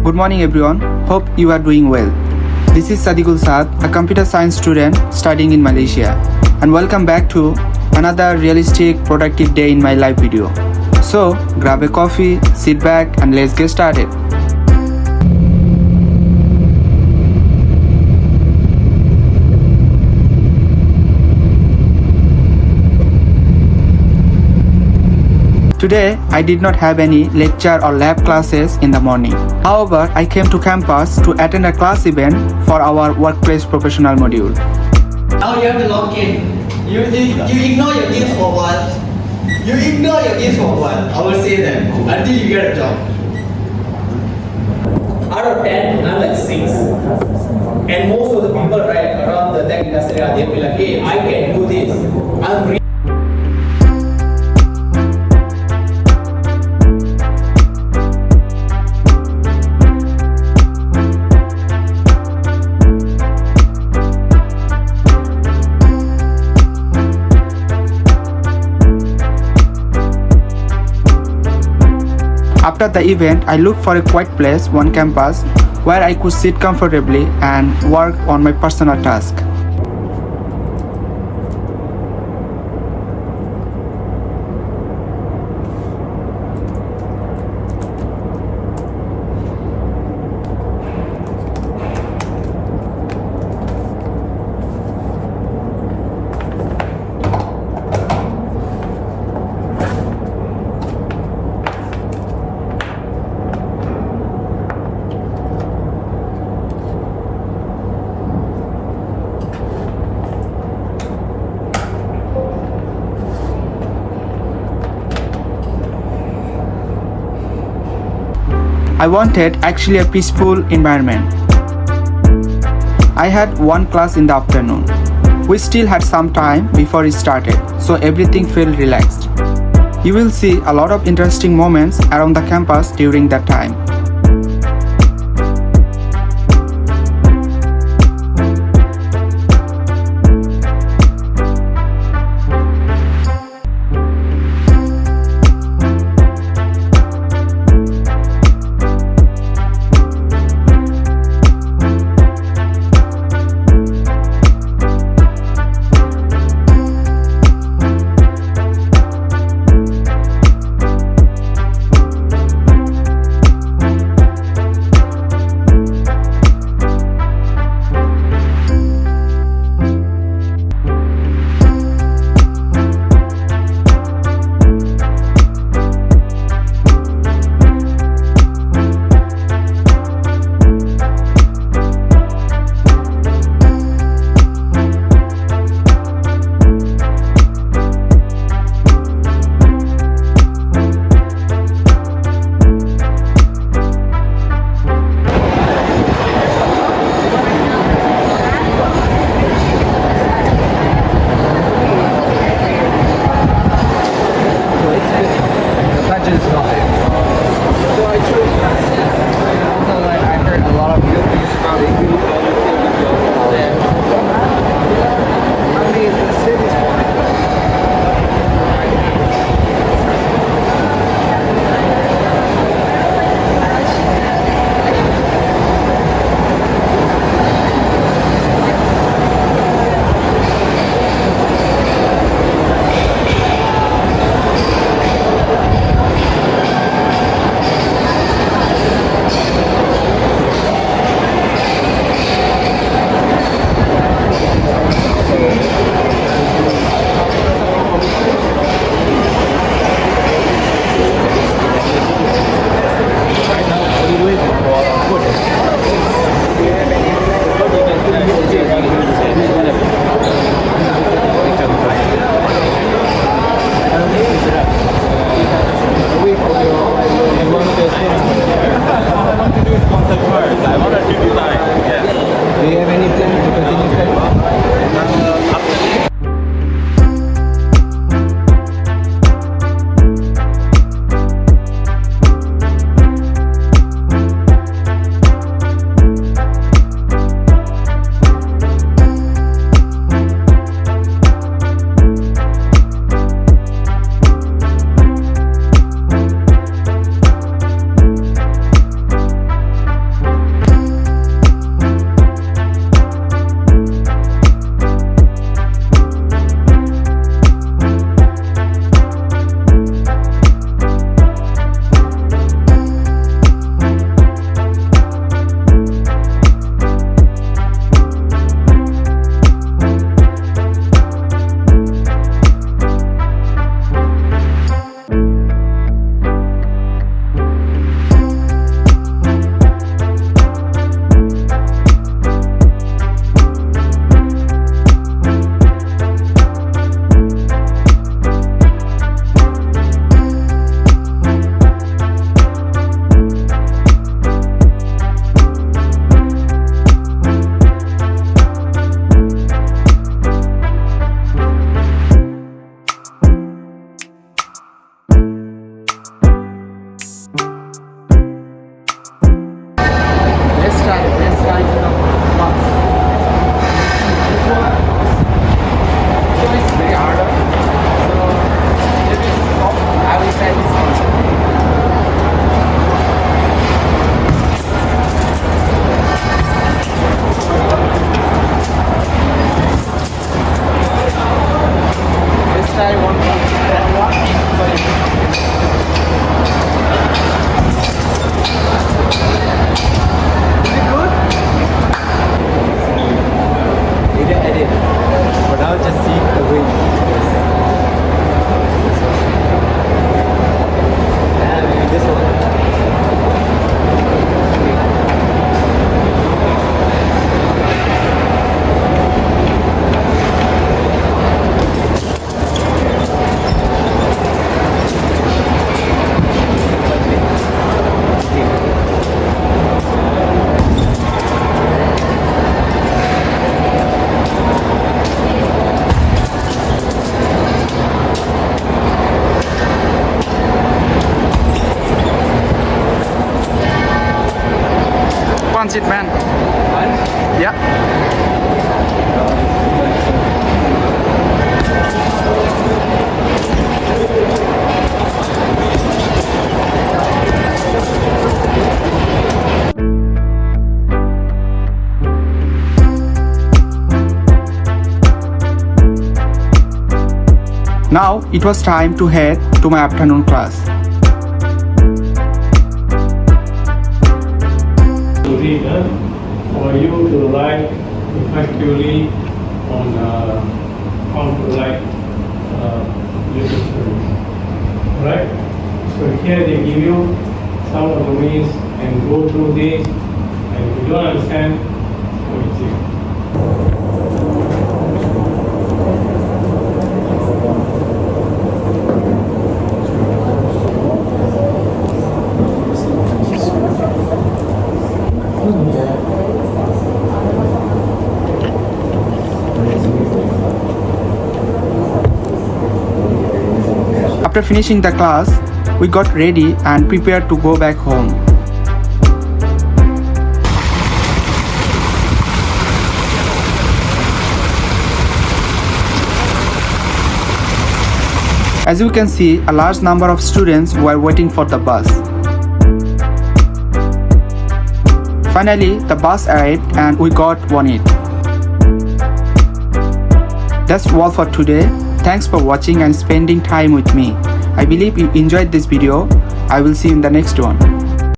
Good morning everyone. Hope you are doing well. This is Sadiqul Saad, a computer science student studying in Malaysia, and welcome back to another realistic productive day in my live video. So, grab a coffee, sit back and let's get started. Today, I did not have any lecture or lab classes in the morning. However, I came to campus to attend a class event for our workplace professional module. Now you have to log in. You ignore your games for a while. You ignore your games for a while. I will say that until you get a job. Out of 10, I'm like 6. And most of the people right around the tech industry, they'll be like, hey, I can do this. I'm After the event, I looked for a quiet place on campus where I could sit comfortably and work on my personal task. I wanted actually a peaceful environment. I had one class in the afternoon. We still had some time before it started, so everything felt relaxed. You will see a lot of interesting moments around the campus during that time. punch it, man. Yeah. Now it was time to head to my afternoon class. To read, for you to write effectively on how to write literature stories. Right? So here they give you some of the ways and go through this, and if you don't understand, what is it? After finishing the class, we got ready and prepared to go back home. As you can see, a large number of students were waiting for the bus. Finally, the bus arrived and we got on it. That's all for today. Thanks for watching and spending time with me. I believe you enjoyed this video. I will see you in the next one.